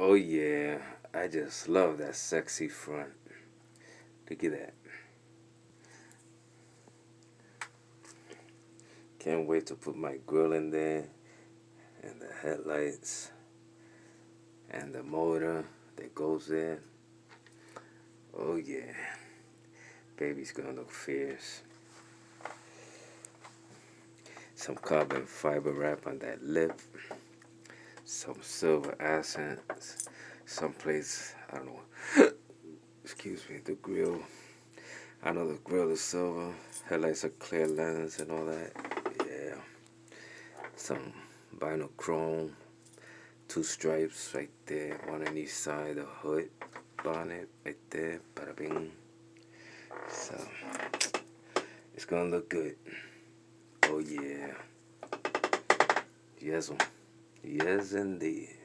Oh yeah, I just love that sexy front. Look at that. Can't wait to put my grill in there and the headlights and the motor that goes there. Oh yeah, baby's gonna look fierce. Some carbon fiber wrap on that lip. Some silver accents. Someplace, I don't know. Excuse me, the grill. I know the grill is silver. Headlights are clear lens and all that. Yeah. Some vinyl chrome. 2 stripes right there. One on each side. The hood bonnet right there. Bada bing. So, it's gonna look good. Oh yeah. Yes, yes indeed.